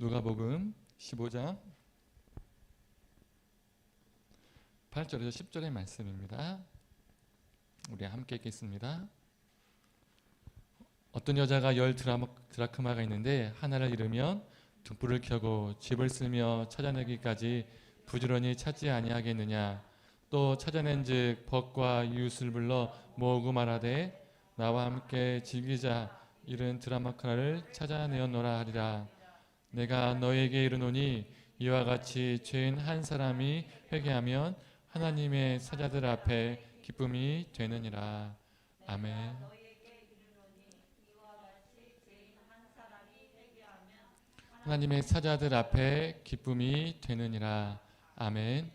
누가복음 15장 8절에서 10절의 말씀입니다. 우리 함께 읽겠습니다. 어떤 여자가 10드라크마가 있는데 하나를 잃으면 등불을 켜고 집을 쓸며 찾아내기까지 부지런히 찾지 아니하겠느냐. 또 찾아낸즉 벗과 이웃을 불러 모으고 말하되 나와 함께 즐기자. 잃은 드라크마를 찾아내었노라 하리라. 내가 너에게 이르노니 이와 같이 죄인 한 사람이 회개하면 하나님의 사자들 앞에 기쁨이 되느니라. 아멘. 하나님의 사자들 앞에 기쁨이 되느니라. 아멘.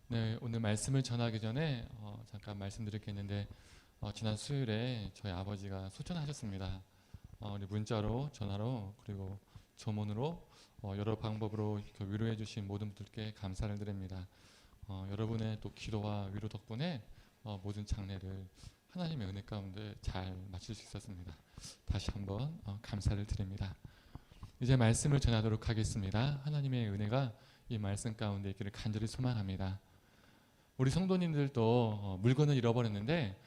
네, 오늘 말씀을 전하기 전에 잠깐 말씀드릴 게 있는데 지난 수요일에 저희 아버지가 소천하셨습니다. 우리 문자로, 전화로, 그리고 조문으로 여러 방법으로 위로해 주신 모든 분들께 감사를 드립니다. 여러분의 또 기도와 위로 덕분에 모든 장례를 하나님의 은혜 가운데 잘 마칠 수 있었습니다. 다시 한번 감사를 드립니다. 이제 말씀을 전하도록 하겠습니다. 하나님의 은혜가 이 말씀 가운데 있기를 간절히 소망합니다. 우리 성도님들도 물건을 잃어버렸는데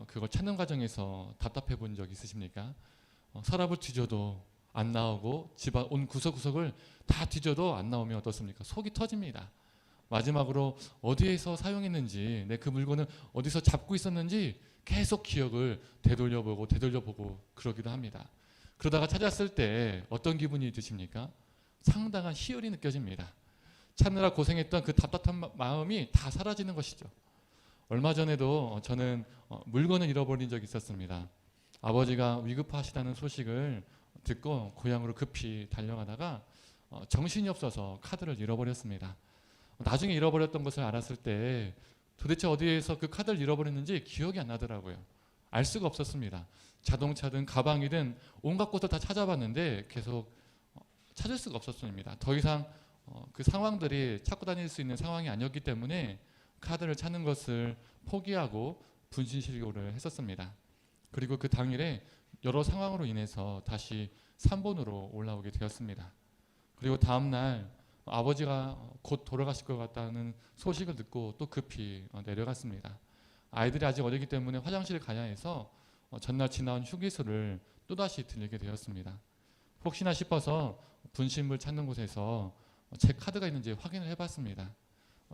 그걸 찾는 과정에서 답답해 본 적 있으십니까? 서랍을 뒤져도 안 나오고 집안 온 구석구석을 다 뒤져도 안 나오면 어떻습니까? 속이 터집니다. 마지막으로 어디에서 사용했는지, 내 그 물건을 어디서 잡고 있었는지 계속 기억을 되돌려보고 그러기도 합니다. 그러다가 찾았을 때 어떤 기분이 드십니까? 상당한 희열이 느껴집니다. 찾느라 고생했던 그 답답한 마음이 다 사라지는 것이죠. 얼마 전에도 저는 물건을 잃어버린 적이 있었습니다. 아버지가 위급하시다는 소식을 듣고 고향으로 급히 달려가다가 정신이 없어서 카드를 잃어버렸습니다. 나중에 잃어버렸던 것을 알았을 때 도대체 어디에서 그 카드를 잃어버렸는지 기억이 안 나더라고요. 알 수가 없었습니다. 자동차든 가방이든 온갖 곳을 다 찾아봤는데 계속 찾을 수가 없었습니다. 더 이상 그 상황들이 찾고 다닐 수 있는 상황이 아니었기 때문에 카드를 찾는 것을 포기하고 분신실고를 했었습니다. 그리고 그 당일에 여러 상황으로 인해서 다시 3번으로 올라오게 되었습니다. 그리고 다음날 아버지가 곧 돌아가실 것 같다는 소식을 듣고 또 급히 내려갔습니다. 아이들이 아직 어리기 때문에 화장실을 가야 해서 전날 지나온 휴게소를 또다시 들리게 되었습니다. 혹시나 싶어서 분신물 찾는 곳에서 제 카드가 있는지 확인을 해봤습니다.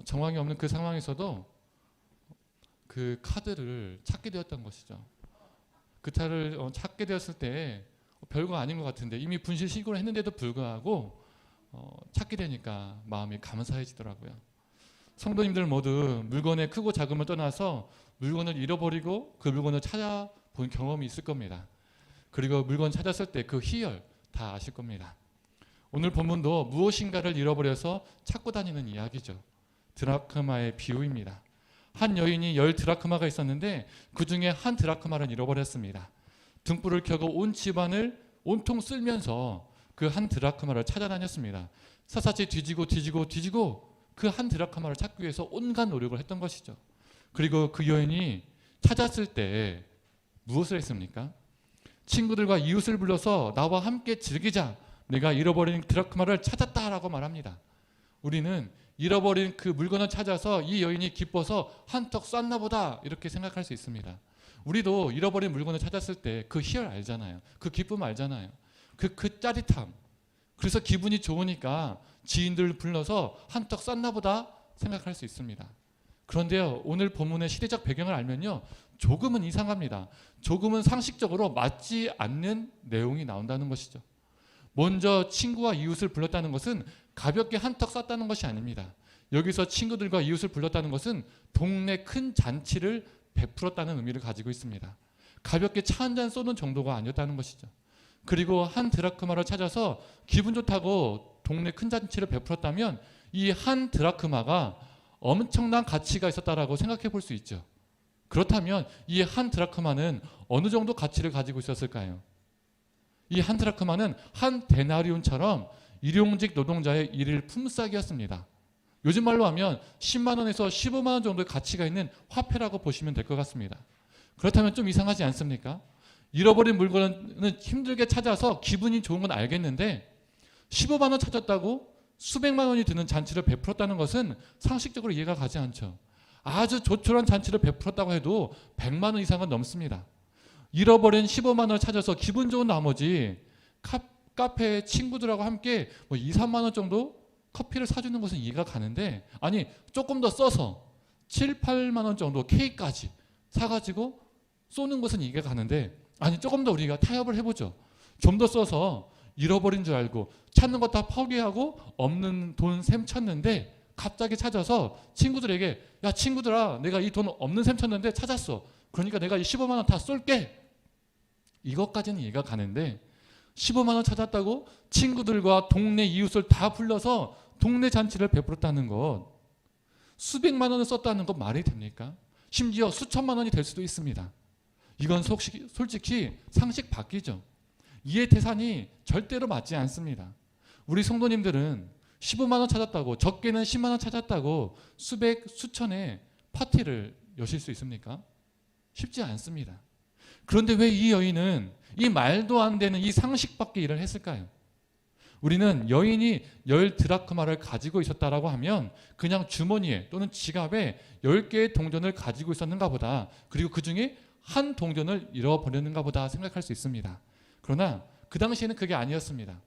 정황이 없는 그 상황에서도 그 카드를 찾게 되었던 것이죠. 그 차를 찾게 되었을 때 별거 아닌 것 같은데 이미 분실 신고를 했는데도 불구하고 찾게 되니까 마음이 감사해지더라고요. 성도님들 모두 물건의 크고 작음을 떠나서 물건을 잃어버리고 그 물건을 찾아본 경험이 있을 겁니다. 그리고 물건 찾았을 때 그 희열 다 아실 겁니다. 오늘 본문도 무엇인가를 잃어버려서 찾고 다니는 이야기죠. 드라크마의 비유입니다. 한 여인이 10드라크마가 있었는데 그 중에 한 드라크마를 잃어버렸습니다. 등불을 켜고 온 집안을 온통 쓸면서 그 한 드라크마를 찾아다녔습니다. 샅샅이 뒤지고 그 한 드라크마를 찾기 위해서 온갖 노력을 했던 것이죠. 그리고 그 여인이 찾았을 때 무엇을 했습니까? 친구들과 이웃을 불러서 나와 함께 즐기자. 내가 잃어버린 드라크마를 찾았다라고 말합니다. 우리는 잃어버린 그 물건을 찾아서 이 여인이 기뻐서 한턱 쐈나 보다 이렇게 생각할 수 있습니다. 우리도 잃어버린 물건을 찾았을 때 그 희열 알잖아요. 그 기쁨 알잖아요. 그 짜릿함. 그래서 기분이 좋으니까 지인들 불러서 한턱 쐈나 보다 생각할 수 있습니다. 그런데요, 오늘 본문의 시대적 배경을 알면요, 조금은 이상합니다. 조금은 상식적으로 맞지 않는 내용이 나온다는 것이죠. 먼저 친구와 이웃을 불렀다는 것은 가볍게 한턱 쐈다는 것이 아닙니다. 여기서 친구들과 이웃을 불렀다는 것은 동네 큰 잔치를 베풀었다는 의미를 가지고 있습니다. 가볍게 차 한 잔 쏘는 정도가 아니었다는 것이죠. 그리고 한 드라크마를 찾아서 기분 좋다고 동네 큰 잔치를 베풀었다면 이 한 드라크마가 엄청난 가치가 있었다라고 생각해 볼 수 있죠. 그렇다면 이 한 드라크마는 어느 정도 가치를 가지고 있었을까요? 이 한 드라크마는 한 데나리온처럼 일용직 노동자의 일일 품삯이었습니다. 요즘 말로 하면 10만 원에서 15만 원 정도의 가치가 있는 화폐라고 보시면 될 것 같습니다. 그렇다면 좀 이상하지 않습니까? 잃어버린 물건은 힘들게 찾아서 기분이 좋은 건 알겠는데 15만 원 찾았다고 수백만 원이 드는 잔치를 베풀었다는 것은 상식적으로 이해가 가지 않죠. 아주 조촐한 잔치를 베풀었다고 해도 100만 원 이상은 넘습니다. 잃어버린 15만 원을 찾아서 기분 좋은 나머지 카페 친구들하고 함께 뭐 2, 3만 원 정도 커피를 사주는 것은 이해가 가는데, 아니 조금 더 써서 7, 8만 원 정도 케이크까지 사가지고 쏘는 것은 이해가 가는데, 아니 조금 더 우리가 타협을 해보죠. 좀 더 써서 잃어버린 줄 알고 찾는 거 다 포기하고 없는 돈 셈 쳤는데 갑자기 찾아서 친구들에게, 야 친구들아 내가 이 돈 없는 셈 쳤는데 찾았어. 그러니까 내가 이 15만 원 다 쏠게. 이것까지는 이해가 가는데 15만 원 찾았다고 친구들과 동네 이웃을 다 불러서 동네 잔치를 베풀었다는 것, 수백만 원을 썼다는 것 말이 됩니까? 심지어 수천만 원이 될 수도 있습니다. 이건 솔직히 상식 바뀌죠. 이해 태산이 절대로 맞지 않습니다. 우리 성도님들은 15만 원 찾았다고, 적게는 10만 원 찾았다고 수백, 수천의 파티를 여실 수 있습니까? 쉽지 않습니다. 그런데 왜 이 여인은 이 말도 안 되는 이 상식 밖의 일을 했을까요? 우리는 여인이 10드라크마를 가지고 있었다라고 하면 그냥 주머니에 또는 지갑에 10개의 동전을 가지고 있었는가 보다, 그리고 그 중에 한 동전을 잃어버렸는가 보다 생각할 수 있습니다. 그러나 그 당시에는 그게 아니었습니다.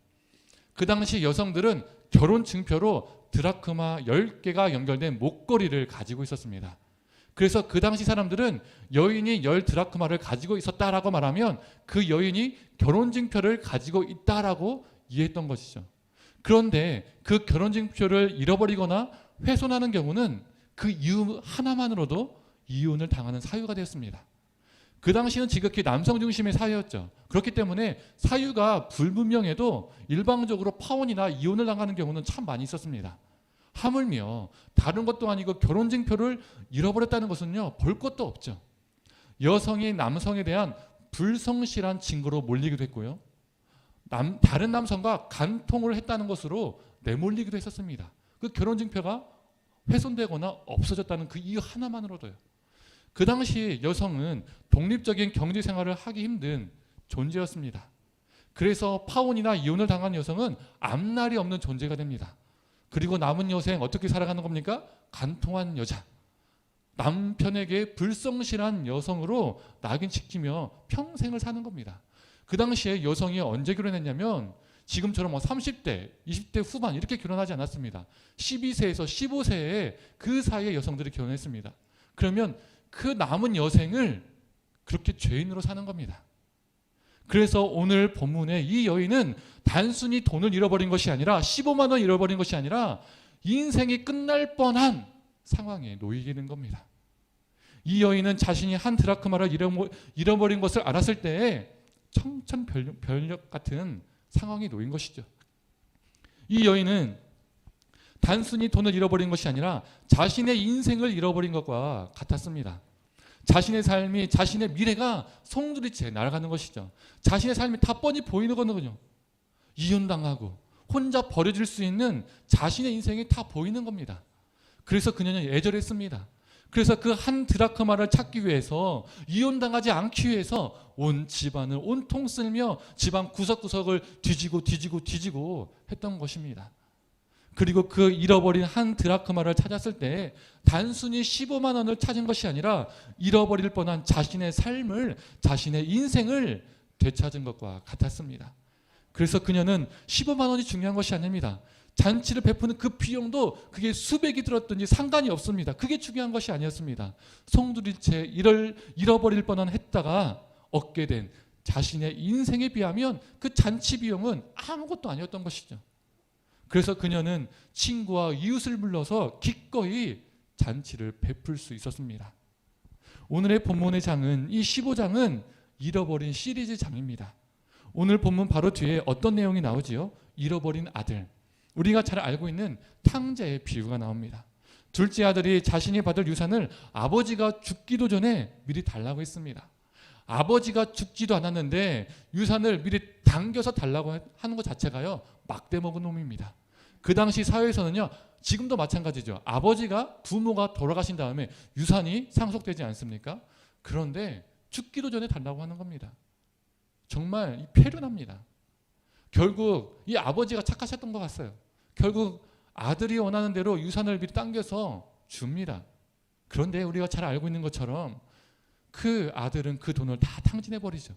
그 당시 여성들은 결혼 증표로 드라크마 10개가 연결된 목걸이를 가지고 있었습니다. 그래서 그 당시 사람들은 여인이 10드라크마를 가지고 있었다라고 말하면 그 여인이 결혼 증표를 가지고 있다라고 이해했던 것이죠. 그런데 그 결혼 증표를 잃어버리거나 훼손하는 경우는 그 이유 하나만으로도 이혼을 당하는 사유가 되었습니다. 그 당시는 지극히 남성 중심의 사회였죠. 그렇기 때문에 사유가 불분명해도 일방적으로 파혼이나 이혼을 당하는 경우는 참 많이 있었습니다. 하물며 다른 것도 아니고 결혼증표를 잃어버렸다는 것은요, 볼 것도 없죠. 여성이 남성에 대한 불성실한 증거로 몰리기도 했고요, 다른 남성과 간통을 했다는 것으로 내몰리기도 했었습니다. 그 결혼증표가 훼손되거나 없어졌다는 그 이유 하나만으로도요. 그 당시 여성은 독립적인 경제 생활을 하기 힘든 존재였습니다. 그래서 파혼이나 이혼을 당한 여성은 앞날이 없는 존재가 됩니다. 그리고 남은 여생 어떻게 살아가는 겁니까? 간통한 여자, 남편에게 불성실한 여성으로 낙인시키며 평생을 사는 겁니다. 그 당시에 여성이 언제 결혼했냐면 지금처럼 30대, 20대 후반 이렇게 결혼하지 않았습니다. 12세에서 15세에 그 사이에 여성들이 결혼했습니다. 그러면 그 남은 여생을 그렇게 죄인으로 사는 겁니다. 그래서 오늘 본문에 이 여인은 단순히 돈을 잃어버린 것이 아니라 15만 원 잃어버린 것이 아니라 인생이 끝날 뻔한 상황에 놓이게 된 겁니다. 이 여인은 자신이 한 드라크마를 잃어버린 것을 알았을 때에 청천벽력 같은 상황에 놓인 것이죠. 이 여인은 단순히 돈을 잃어버린 것이 아니라 자신의 인생을 잃어버린 것과 같았습니다. 자신의 삶이, 자신의 미래가 송두리째 날아가는 것이죠. 자신의 삶이 다 뻔히 보이는 거거든요. 이혼당하고 혼자 버려질 수 있는 자신의 인생이 다 보이는 겁니다. 그래서 그녀는 애절했습니다. 그래서 그 한 드라크마를 찾기 위해서, 이혼당하지 않기 위해서 온 집안을 온통 쓸며 집안 구석구석을 뒤지고 했던 것입니다. 그리고 그 잃어버린 한 드라크마를 찾았을 때 단순히 15만 원을 찾은 것이 아니라 잃어버릴 뻔한 자신의 삶을, 자신의 인생을 되찾은 것과 같았습니다. 그래서 그녀는 15만 원이 중요한 것이 아닙니다. 잔치를 베푸는 그 비용도 그게 수백이 들었든지 상관이 없습니다. 그게 중요한 것이 아니었습니다. 송두리째 잃어버릴 뻔한 했다가 얻게 된 자신의 인생에 비하면 그 잔치 비용은 아무것도 아니었던 것이죠. 그래서 그녀는 친구와 이웃을 불러서 기꺼이 잔치를 베풀 수 있었습니다. 오늘의 본문의 장은, 이 15장은 잃어버린 시리즈 장입니다. 오늘 본문 바로 뒤에 어떤 내용이 나오지요? 잃어버린 아들. 우리가 잘 알고 있는 탕자의 비유가 나옵니다. 둘째 아들이 자신이 받을 유산을 아버지가 죽기도 전에 미리 달라고 했습니다. 아버지가 죽지도 않았는데 유산을 미리 당겨서 달라고 하는 것 자체가요, 막대먹은 놈입니다. 그 당시 사회에서는요, 지금도 마찬가지죠. 아버지가, 부모가 돌아가신 다음에 유산이 상속되지 않습니까? 그런데 죽기도 전에 달라고 하는 겁니다. 정말 폐륜합니다. 결국 이 아버지가 착하셨던 것 같아요. 결국 아들이 원하는 대로 유산을 미리 당겨서 줍니다. 그런데 우리가 잘 알고 있는 것처럼 그 아들은 그 돈을 다 탕진해버리죠.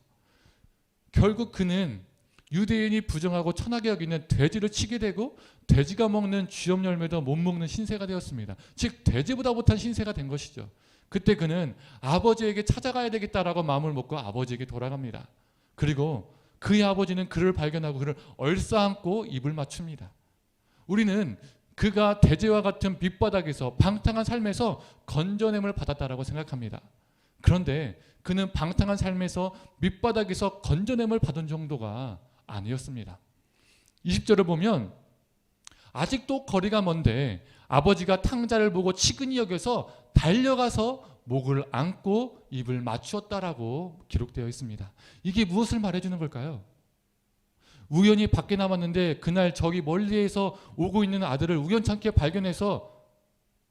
결국 그는 유대인이 부정하고 천하게 여기는 돼지를 치게 되고 돼지가 먹는 쥐염 열매도 못 먹는 신세가 되었습니다. 즉 돼지보다 못한 신세가 된 것이죠. 그때 그는 아버지에게 찾아가야 되겠다라고 마음을 먹고 아버지에게 돌아갑니다. 그리고 그의 아버지는 그를 발견하고 그를 얼싸안고 입을 맞춥니다. 우리는 그가 대제와 같은 밑바닥에서 방탕한 삶에서 건져냄을 받았다라고 생각합니다. 그런데 그는 방탕한 삶에서 밑바닥에서 건져냄을 받은 정도가 아니었습니다. 20절을 보면 아직도 거리가 먼데 아버지가 탕자를 보고 치근히 여겨서 달려가서 목을 안고 입을 맞추었다라고 기록되어 있습니다. 이게 무엇을 말해주는 걸까요? 우연히 밖에 나왔는데 그날 저기 멀리에서 오고 있는 아들을 우연찮게 발견해서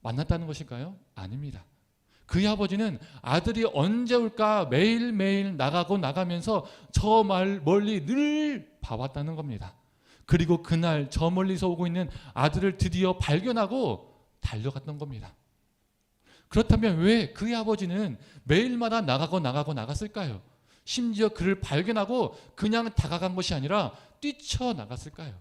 만났다는 것일까요? 아닙니다. 그의 아버지는 아들이 언제 올까 매일매일 나가고 나가면서 저 멀리 늘 봐왔다는 겁니다. 그리고 그날 저 멀리서 오고 있는 아들을 드디어 발견하고 달려갔던 겁니다. 그렇다면 왜 그의 아버지는 매일마다 나갔을까요? 심지어 그를 발견하고 그냥 다가간 것이 아니라 뛰쳐나갔을까요?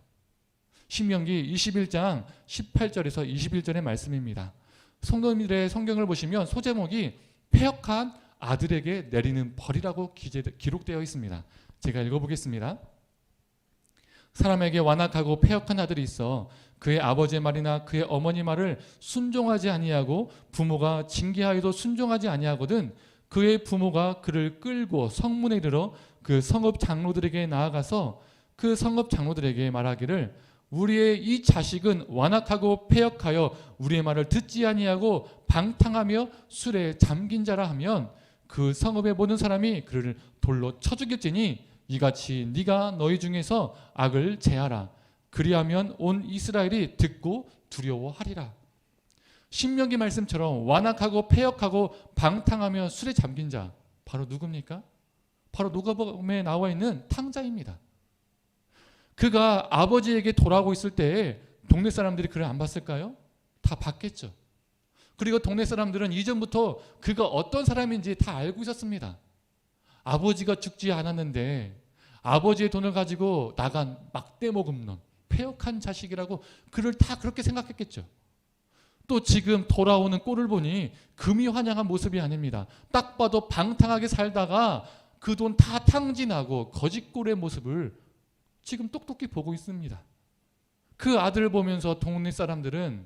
신명기 21장 18절에서 21절의 말씀입니다. 성도님들의 성경을 보시면 소제목이 패역한 아들에게 내리는 벌이라고 기록되어 있습니다. 제가 읽어보겠습니다. 사람에게 완악하고 패역한 아들이 있어 그의 아버지의 말이나 그의 어머니 말을 순종하지 아니하고 부모가 징계하여도 순종하지 아니하거든 그의 부모가 그를 끌고 성문에 이르러 그 성읍 장로들에게 나아가서 그 성읍 장로들에게 말하기를 우리의 이 자식은 완악하고 패역하여 우리의 말을 듣지 아니하고 방탕하며 술에 잠긴 자라 하면 그 성읍의 모든 사람이 그를 돌로 쳐 죽일지니 이같이 네가 너희 중에서 악을 제하라. 그리하면 온 이스라엘이 듣고 두려워하리라. 신명기 말씀처럼 완악하고 패역하고 방탕하며 술에 잠긴 자 바로 누굽니까? 바로 누가복음에 나와 있는 탕자입니다. 그가 아버지에게 돌아오고 있을 때에 동네 사람들이 그를 안 봤을까요? 다 봤겠죠. 그리고 동네 사람들은 이전부터 그가 어떤 사람인지 다 알고 있었습니다. 아버지가 죽지 않았는데 아버지의 돈을 가지고 나간 막대먹은 놈, 패역한 자식이라고 그를 다 그렇게 생각했겠죠. 또 지금 돌아오는 꼴을 보니 금이 환영한 모습이 아닙니다. 딱 봐도 방탕하게 살다가 그 돈 다 탕진하고 거짓꼴의 모습을 지금 똑똑히 보고 있습니다. 그 아들을 보면서 동네 사람들은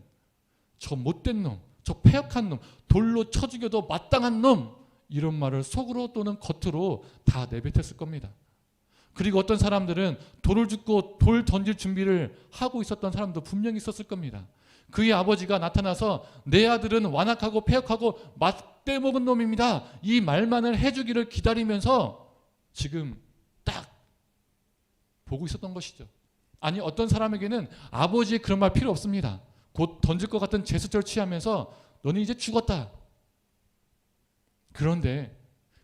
저 못된 놈, 저 패역한 놈, 돌로 쳐 죽여도 마땅한 놈 이런 말을 속으로 또는 겉으로 다 내뱉었을 겁니다. 그리고 어떤 사람들은 돌을 줍고 돌 던질 준비를 하고 있었던 사람도 분명히 있었을 겁니다. 그의 아버지가 나타나서 내 아들은 완악하고 패역하고 맞대먹은 놈입니다. 이 말만을 해주기를 기다리면서 지금 딱 보고 있었던 것이죠. 아니 어떤 사람에게는 아버지의 그런 말 필요 없습니다. 곧 던질 것 같은 제스처를 취하면서 너는 이제 죽었다. 그런데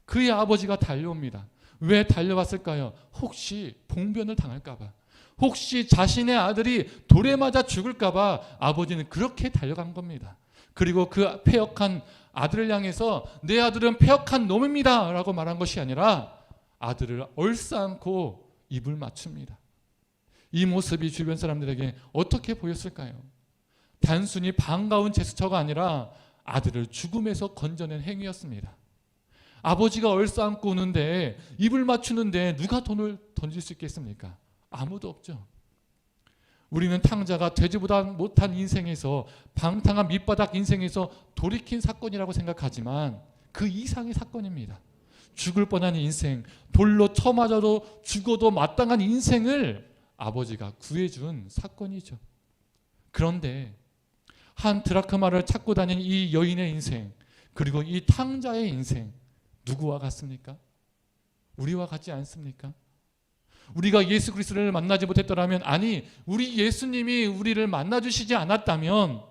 그의 아버지가 달려옵니다. 왜 달려왔을까요? 혹시 봉변을 당할까 봐. 혹시 자신의 아들이 돌에 맞아 죽을까 봐 아버지는 그렇게 달려간 겁니다. 그리고 그 패역한 아들을 향해서 내 아들은 패역한 놈입니다 라고 말한 것이 아니라 아들을 얼싸안고 입을 맞춥니다. 이 모습이 주변 사람들에게 어떻게 보였을까요? 단순히 반가운 제스처가 아니라 아들을 죽음에서 건져낸 행위였습니다. 아버지가 얼싸안고 오는데 입을 맞추는데 누가 돈을 던질 수 있겠습니까? 아무도 없죠. 우리는 탕자가 돼지보다 못한 인생에서 방탕한 밑바닥 인생에서 돌이킨 사건이라고 생각하지만 그 이상의 사건입니다. 죽을 뻔한 인생, 돌로 쳐맞아도 죽어도 마땅한 인생을 아버지가 구해준 사건이죠. 그런데 한 드라크마를 찾고 다니는 이 여인의 인생, 그리고 이 탕자의 인생, 누구와 같습니까? 우리와 같지 않습니까? 우리가 예수 그리스도를 만나지 못했더라면, 아니 우리 예수님이 우리를 만나주시지 않았다면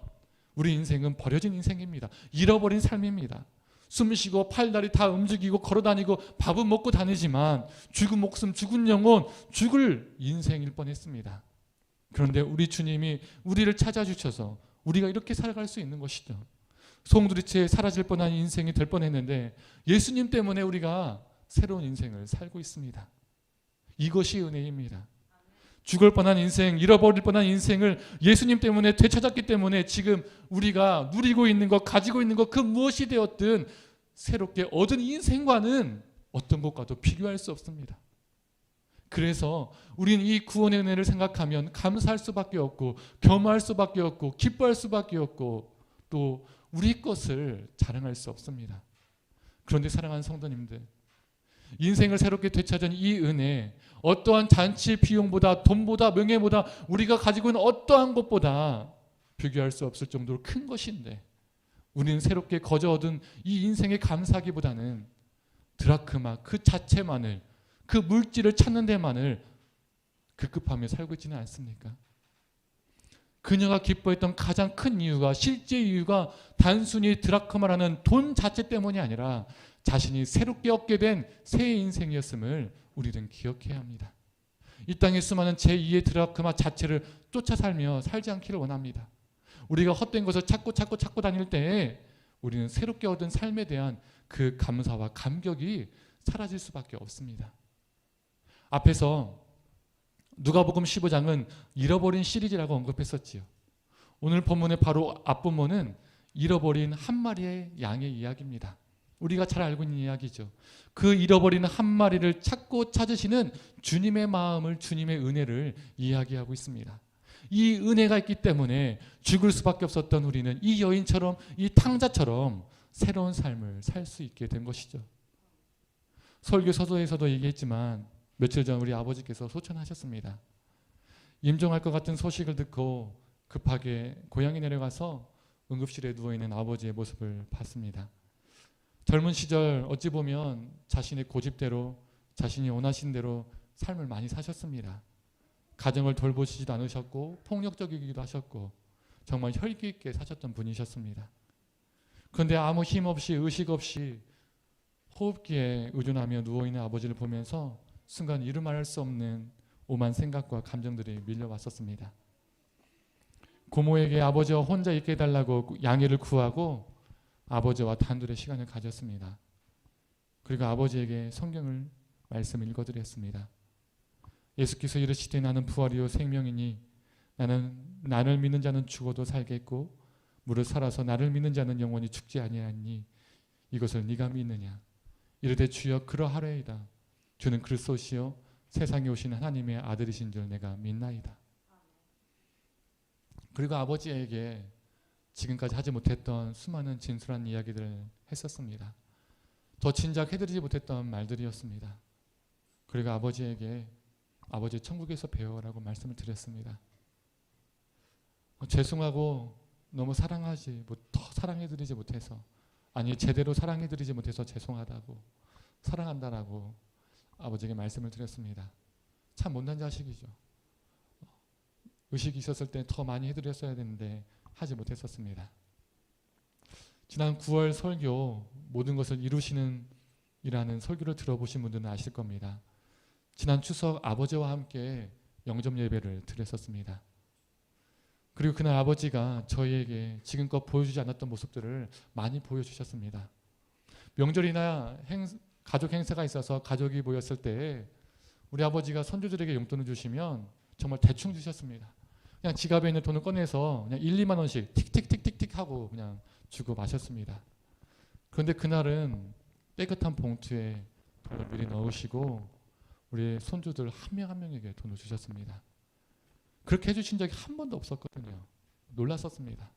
우리 인생은 버려진 인생입니다. 잃어버린 삶입니다. 숨쉬고 팔다리 다 움직이고 걸어다니고 밥은 먹고 다니지만 죽은 목숨, 죽은 영혼, 죽을 인생일 뻔했습니다. 그런데 우리 주님이 우리를 찾아주셔서 우리가 이렇게 살아갈 수 있는 것이죠. 송두리째 사라질 뻔한 인생이 될 뻔했는데 예수님 때문에 우리가 새로운 인생을 살고 있습니다. 이것이 은혜입니다. 죽을 뻔한 인생, 잃어버릴 뻔한 인생을 예수님 때문에 되찾았기 때문에 지금 우리가 누리고 있는 것, 가지고 있는 것, 그 무엇이 되었든 새롭게 얻은 인생과는 어떤 것과도 비교할 수 없습니다. 그래서 우리는 이 구원의 은혜를 생각하면 감사할 수밖에 없고 겸허할 수밖에 없고 기뻐할 수밖에 없고 또 우리 것을 자랑할 수 없습니다. 그런데 사랑하는 성도님들, 인생을 새롭게 되찾은 이 은혜, 어떠한 잔치 비용보다 돈보다 명예보다 우리가 가지고 있는 어떠한 것보다 비교할 수 없을 정도로 큰 것인데 우리는 새롭게 거저 얻은 이 인생의 감사기보다는 드라크마 그 자체만을, 그 물질을 찾는 데만을 급급하며 살고 있지는 않습니까? 그녀가 기뻐했던 가장 큰 이유가, 실제 이유가 단순히 드라크마라는 돈 자체 때문이 아니라 자신이 새롭게 얻게 된 새 인생이었음을 우리는 기억해야 합니다. 이 땅의 수많은 제2의 드라크마 자체를 쫓아 살며 살지 않기를 원합니다. 우리가 헛된 것을 찾고 다닐 때에 우리는 새롭게 얻은 삶에 대한 그 감사와 감격이 사라질 수밖에 없습니다. 앞에서 누가복음 15장은 잃어버린 시리즈라고 언급했었지요. 오늘 본문의 바로 앞본문은 잃어버린 한 마리의 양의 이야기입니다. 우리가 잘 알고 있는 이야기죠. 그 잃어버린 한 마리를 찾고 찾으시는 주님의 마음을, 주님의 은혜를 이야기하고 있습니다. 이 은혜가 있기 때문에 죽을 수밖에 없었던 우리는 이 여인처럼, 이 탕자처럼 새로운 삶을 살 수 있게 된 것이죠. 설교 서도에서도 얘기했지만 며칠 전 우리 아버지께서 소천하셨습니다. 임종할 것 같은 소식을 듣고 급하게 고향에 내려가서 응급실에 누워있는 아버지의 모습을 봤습니다. 젊은 시절 어찌 보면 자신의 고집대로, 자신이 원하신 대로 삶을 많이 사셨습니다. 가정을 돌보시지도 않으셨고 폭력적이기도 하셨고 정말 혈기 있게 사셨던 분이셨습니다. 그런데 아무 힘 없이, 의식 없이 호흡기에 의존하며 누워있는 아버지를 보면서 순간 이루 말할 수 없는 오만 생각과 감정들이 밀려왔었습니다. 고모에게 아버지와 혼자 있게 해달라고 양해를 구하고 아버지와 단둘의 시간을 가졌습니다. 그리고 아버지에게 성경을 말씀을 읽어드렸습니다. 예수께서 이르시되 나는 부활이요 생명이니 나를 믿는 자는 죽어도 살겠고 무릇 살아서 나를 믿는 자는 영원히 죽지 아니하니 이것을 네가 믿느냐. 이르되 주여 그러하리이다. 주는 그리스도시요 세상에 오신 하나님의 아들이신 줄 내가 믿나이다. 그리고 아버지에게 지금까지 하지 못했던 수많은 진솔한 이야기들을 했었습니다. 더 진작 해드리지 못했던 말들이었습니다. 그리고 아버지에게 아버지 천국에서 배워라고 말씀을 드렸습니다. 죄송하고 너무 더 사랑해드리지 못해서, 아니 제대로 사랑해드리지 못해서 죄송하다고, 사랑한다라고 아버지에게 말씀을 드렸습니다. 참 못난 자식이죠. 의식이 있었을 때 더 많이 해드렸어야 되는데 하지 못했었습니다. 지난 9월 설교 모든 것을 이루시는 이라는 설교를 들어보신 분들은 아실 겁니다. 지난 추석 아버지와 함께 영접 예배를 드렸었습니다. 그리고 그날 아버지가 저희에게 지금껏 보여주지 않았던 모습들을 많이 보여주셨습니다. 명절이나 가족 행사가 있어서 가족이 모였을 때 우리 아버지가 손주들에게 용돈을 주시면 정말 대충 주셨습니다. 그냥 지갑에 있는 돈을 꺼내서 그냥 1, 2만 원씩 틱틱틱틱틱 하고 그냥 주고 마셨습니다. 그런데 그날은 깨끗한 봉투에 돈을 미리 넣으시고 우리 손주들 한 명 한 명에게 돈을 주셨습니다. 그렇게 해주신 적이 한 번도 없었거든요. 놀랐었습니다.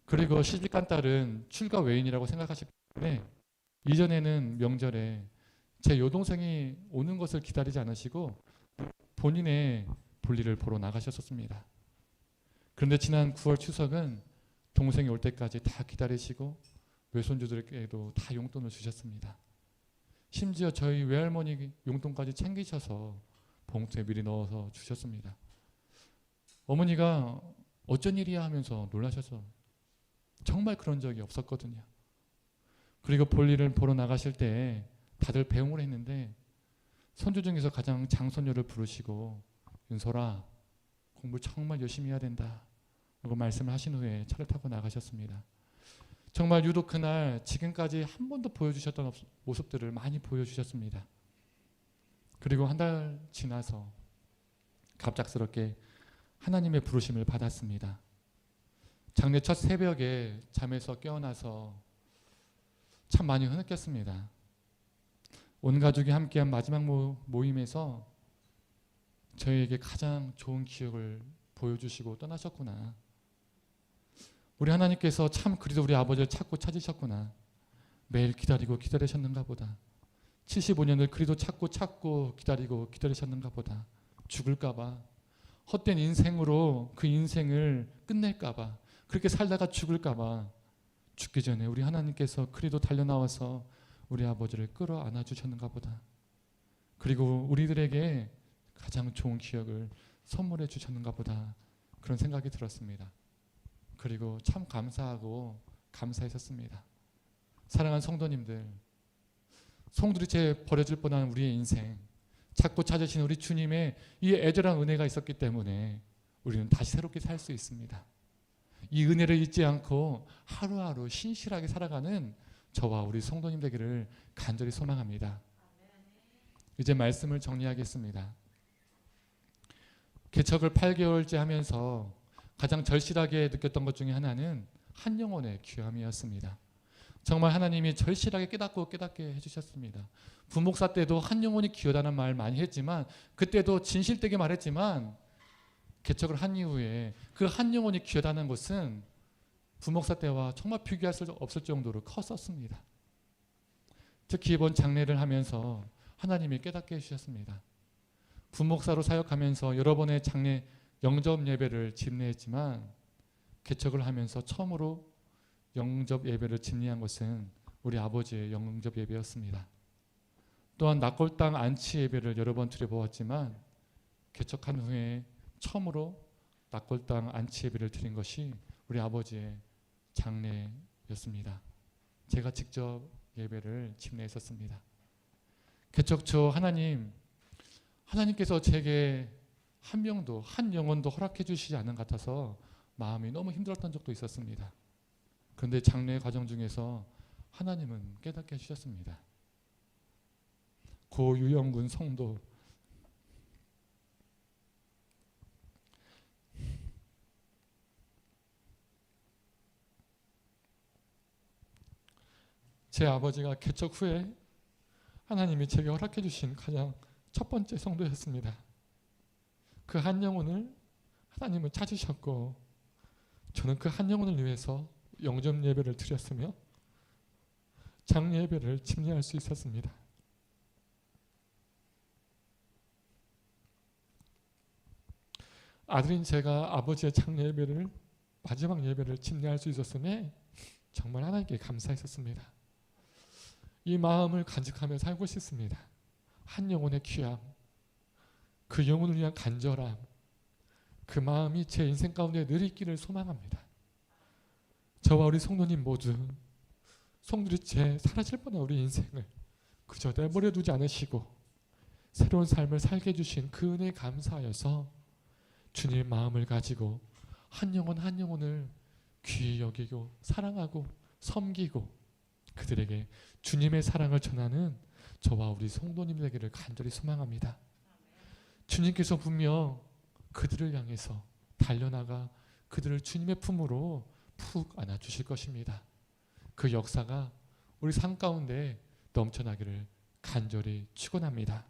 그리고 시집간 딸은 출가 외인이라고 생각하셨기 때문에 이전에는 명절에 제 여동생이 오는 것을 기다리지 않으시고 본인의 볼일을 보러 나가셨었습니다. 그런데 지난 9월 추석은 동생이 올 때까지 다 기다리시고 외손주들에게도 다 용돈을 주셨습니다. 심지어 저희 외할머니 용돈까지 챙기셔서 봉투에 미리 넣어서 주셨습니다. 어머니가 어쩐 일이야 하면서 놀라셔서 정말 그런 적이 없었거든요. 그리고 볼일을 보러 나가실 때 다들 배웅을 했는데 손주 중에서 가장 장손녀를 부르시고 윤솔아 공부 정말 열심히 해야 된다 라고 말씀을 하신 후에 차를 타고 나가셨습니다. 정말 유독 그날 지금까지 한 번도 보여주셨던 모습들을 많이 보여주셨습니다. 그리고 한 달 지나서 갑작스럽게 하나님의 부르심을 받았습니다. 장례 첫 새벽에 잠에서 깨어나서 참 많이 흐느꼈습니다. 온 가족이 함께한 마지막 모임에서 저희에게 가장 좋은 기억을 보여주시고 떠나셨구나. 우리 하나님께서 참 그리도 우리 아버지를 찾고 찾으셨구나. 매일 기다리고 기다리셨는가 보다. 75년을 그리도 찾고 기다리고 기다리셨는가 보다. 죽을까 봐. 헛된 인생으로 그 인생을 끝낼까 봐. 그렇게 살다가 죽을까 봐. 죽기 전에 우리 하나님께서 그리도 달려나와서 우리 아버지를 끌어안아 주셨는가 보다. 그리고 우리들에게 가장 좋은 기억을 선물해 주셨는가 보다. 그런 생각이 들었습니다. 그리고 참 감사하고 감사했었습니다. 사랑하는 성도님들, 송두리째 버려질 뻔한 우리의 인생, 찾고 찾으신 우리 주님의 이 애절한 은혜가 있었기 때문에 우리는 다시 새롭게 살 수 있습니다. 이 은혜를 잊지 않고 하루하루 신실하게 살아가는 저와 우리 성도님 되기를 간절히 소망합니다. 이제 말씀을 정리하겠습니다. 개척을 8개월째 하면서 가장 절실하게 느꼈던 것 중에 하나는 한 영혼의 귀함이었습니다. 정말 하나님이 절실하게 깨닫게 해주셨습니다. 부목사 때도 한 영혼이 귀하다는 말 많이 했지만 그때도 진실되게 말했지만 개척을 한 이후에 그 한 영혼이 귀하다는 것은 부목사 때와 정말 비교할 수 없을 정도로 컸었습니다. 특히 이번 장례를 하면서 하나님이 깨닫게 해주셨습니다. 부목사로 사역하면서 여러 번의 장례 영접 예배를 집례했지만 개척을 하면서 처음으로 영접 예배를 집례한 것은 우리 아버지의 영접 예배였습니다. 또한 낙골당 안치 예배를 여러 번 드려보았지만 개척한 후에 처음으로 낙골당 안치 예배를 드린 것이 우리 아버지의 장례였습니다. 제가 직접 예배를 집례했었습니다. 개척 초 하나님께서 제게 한 명도 한 영혼도 허락해 주시지 않은 것 같아서 마음이 너무 힘들었던 적도 있었습니다. 그런데 장례 과정 중에서 하나님은 깨닫게 해주셨습니다. 고 유영군 성도 제 아버지가 개척 후에 하나님이 제게 허락해 주신 가장 첫 번째 성도였습니다. 그 한 영혼을 하나님은 찾으셨고 저는 그 한 영혼을 위해서 영접 예배를 드렸으며 장례 예배를 집례할 수 있었습니다. 아들인 제가 아버지의 장례 예배를 마지막 예배를 집례할 수 있었으니 정말 하나님께 감사했었습니다. 이 마음을 간직하며 살고 싶습니다. 한 영혼의 귀함, 그 영혼을 위한 간절함, 그 마음이 제 인생 가운데 늘 있기를 소망합니다. 저와 우리 성도님 모두 송두리째 사라질 뻔한 우리 인생을 그저 내버려 두지 않으시고 새로운 삶을 살게 해주신 그 은혜에 감사하여서 주님의 마음을 가지고 한 영혼 한 영혼을 귀히 여기고 사랑하고 섬기고 그들에게 주님의 사랑을 전하는 저와 우리 성도님 되기를 간절히 소망합니다. 주님께서 분명 그들을 향해서 달려나가 그들을 주님의 품으로 푹 안아주실 것입니다. 그 역사가 우리 삶 가운데 넘쳐나기를 간절히 축원합니다.